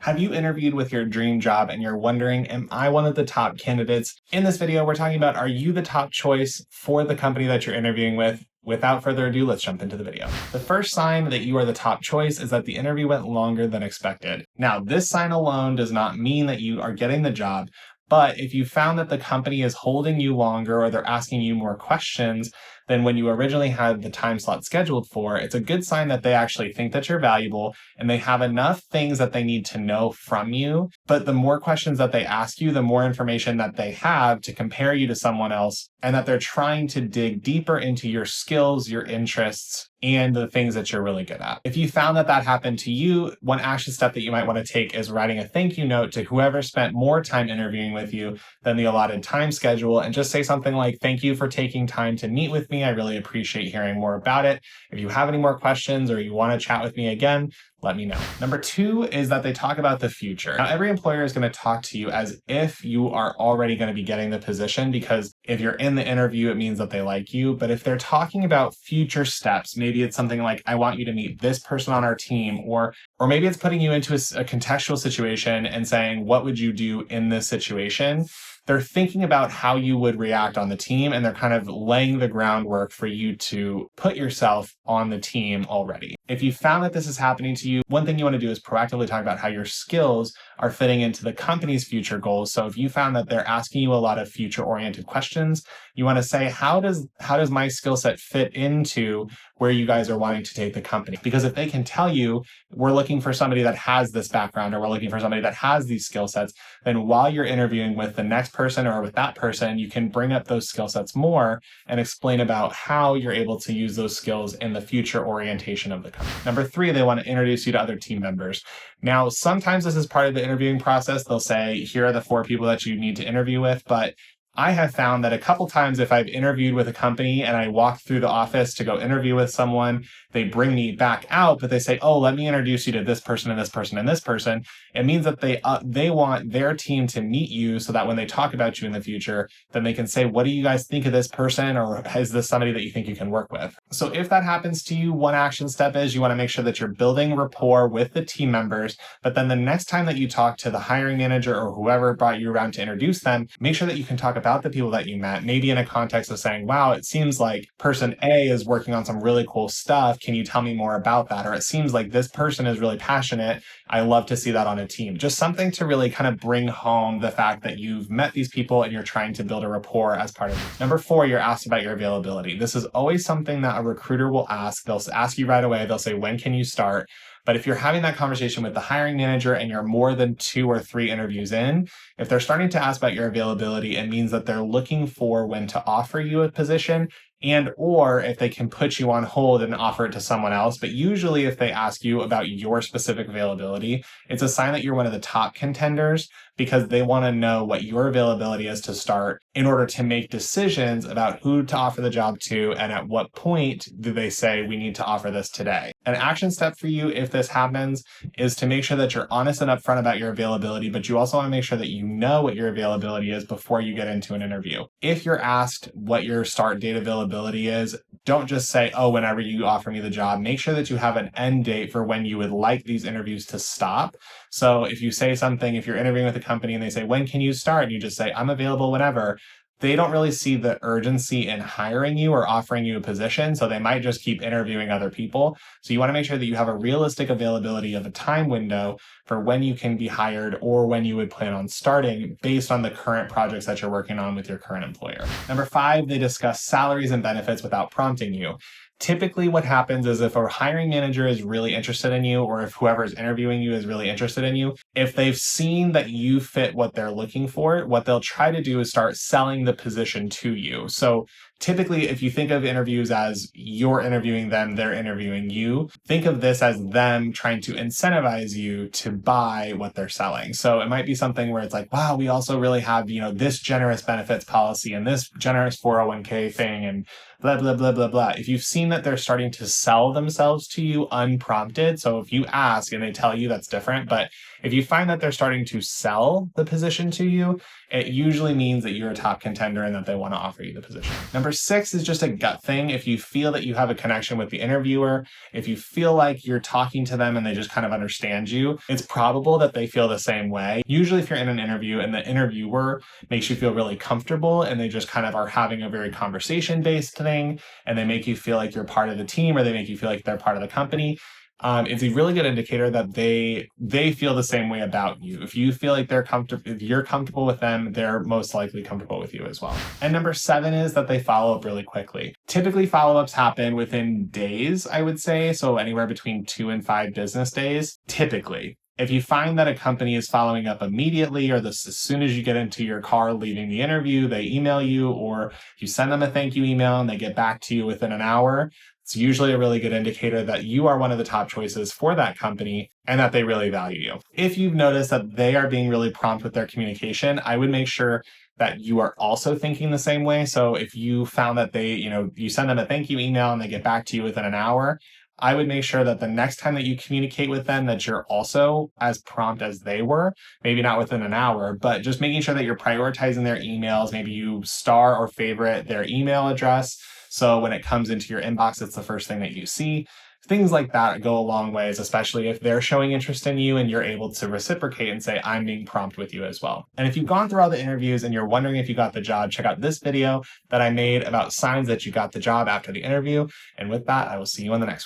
Have you interviewed with your dream job and you're wondering, am I one of the top candidates? In this video, we're talking about, are you the top choice for the company that you're interviewing with? Without further ado, let's jump into the video. The first sign that you are the top choice is that the interview went longer than expected. Now, this sign alone does not mean that you are getting the job, but if you found that the company is holding you longer or they're asking you more questions than when you originally had the time slot scheduled for, it's a good sign that they actually think that you're valuable and they have enough things that they need to know from you. But the more questions that they ask you, the more information that they have to compare you to someone else, and that they're trying to dig deeper into your skills, your interests, and the things that you're really good at. If you found that that happened to you, one action step that you might want to take is writing a thank you note to whoever spent more time interviewing with you than the allotted time schedule, and just say something like, "Thank you for taking time to meet with me. I really appreciate hearing more about it. If you have any more questions or you want to chat with me again, let me know." Number 2 is that they talk about the future. Now, every employer is going to talk to you as if you are already going to be getting the position, because if you're in the interview, it means that they like you. But if they're talking about future steps, maybe it's something like, "I want you to meet this person on our team," or maybe it's putting you into a contextual situation and saying, "What would you do in this situation?" They're thinking about how you would react on the team, and they're kind of laying the groundwork for you to put yourself on the team already. If you found that this is happening to you, one thing you want to do is proactively talk about how your skills are fitting into the company's future goals. So if you found that they're asking you a lot of future-oriented questions, you want to say, how does my skill set fit into where you guys are wanting to take the company? Because if they can tell you, "We're looking for somebody that has this background," or "We're looking for somebody that has these skill sets," then while you're interviewing with the next person or with that person, you can bring up those skill sets more and explain about how you're able to use those skills in the future orientation of the company. Number 3, they want to introduce you to other team members. Now, sometimes this is part of the interviewing process. They'll say, "Here are the 4 people that you need to interview with," but I have found that a couple times if I've interviewed with a company and I walk through the office to go interview with someone, they bring me back out, but they say, "Oh, let me introduce you to this person and this person and this person." It means that they want their team to meet you so that when they talk about you in the future, then they can say, "What do you guys think of this person?" Or, "Is this somebody that you think you can work with?" So if that happens to you, one action step is you want to make sure that you're building rapport with the team members, but then the next time that you talk to the hiring manager or whoever brought you around to introduce them, make sure that you can talk about the people that you met, maybe in a context of saying, "Wow, it seems like person A is working on some really cool stuff. Can you tell me more about that?" Or, "It seems like this person is really passionate. I love to see that on a team." Just something to really kind of bring home the fact that you've met these people and you're trying to build a rapport as part of it. Number 4, you're asked about your availability. This is always something that a recruiter will ask. They'll ask you right away. They'll say, "When can you start?" But if you're having that conversation with the hiring manager and you're more than 2 or 3 interviews in, if they're starting to ask about your availability, it means that they're looking for when to offer you a position, and or if they can put you on hold and offer it to someone else. But usually if they ask you about your specific availability, it's a sign that you're one of the top contenders, because they want to know what your availability is to start in order to make decisions about who to offer the job to and at what point do they say, "We need to offer this today." An action step for you if this happens is to make sure that you're honest and upfront about your availability, but you also want to make sure that you know what your availability is before you get into an interview. If you're asked what your start date availability is, don't just say, "Oh, whenever you offer me the job." Make sure that you have an end date for when you would like these interviews to stop. So if you say something, if you're interviewing with a company and they say, "When can you start?" and you just say, "I'm available whenever," they don't really see the urgency in hiring you or offering you a position, so they might just keep interviewing other people. So you want to make sure that you have a realistic availability of a time window for when you can be hired or when you would plan on starting based on the current projects that you're working on with your current employer. Number 5, they discuss salaries and benefits without prompting you. Typically what happens is if a hiring manager is really interested in you, or if whoever is interviewing you is really interested in you, if they've seen that you fit what they're looking for, what they'll try to do is start selling the position to you. So typically, if you think of interviews as you're interviewing them, they're interviewing you, think of this as them trying to incentivize you to buy what they're selling. So it might be something where it's like, "Wow, we also really have, this generous benefits policy and this generous 401k thing and blah, blah, blah, blah, blah." If you've seen that they're starting to sell themselves to you unprompted, so if you ask and they tell you, that's different. But If you find that they're starting to sell the position to you, it usually means that you're a top contender and that they want to offer you the position. Number 6 is just a gut thing. If you feel that you have a connection with the interviewer, if you feel like you're talking to them and they just kind of understand you, it's probable that they feel the same way. Usually if you're in an interview and the interviewer makes you feel really comfortable and they just kind of are having a very conversation-based thing and they make you feel like you're part of the team or they make you feel like they're part of the company, it's a really good indicator that they feel the same way about you. If you feel like if you're comfortable with them, they're most likely comfortable with you as well. And number 7 is that they follow up really quickly. Typically, follow-ups happen within days, I would say, so anywhere between 2 and 5 business days, typically. If you find that a company is following up immediately or as soon as you get into your car leaving the interview, they email you or you send them a thank you email and they get back to you within an hour, it's usually a really good indicator that you are one of the top choices for that company and that they really value you. If you've noticed that they are being really prompt with their communication, I would make sure that you are also thinking the same way. So if you found that you send them a thank you email and they get back to you within an hour, I would make sure that the next time that you communicate with them, that you're also as prompt as they were, maybe not within an hour, but just making sure that you're prioritizing their emails. Maybe you star or favorite their email address. So when it comes into your inbox, it's the first thing that you see. Things like that go a long ways, especially if they're showing interest in you and you're able to reciprocate and say, I'm being prompt with you as well. And if you've gone through all the interviews and you're wondering if you got the job, check out this video that I made about signs that you got the job after the interview. And with that, I will see you on the next one.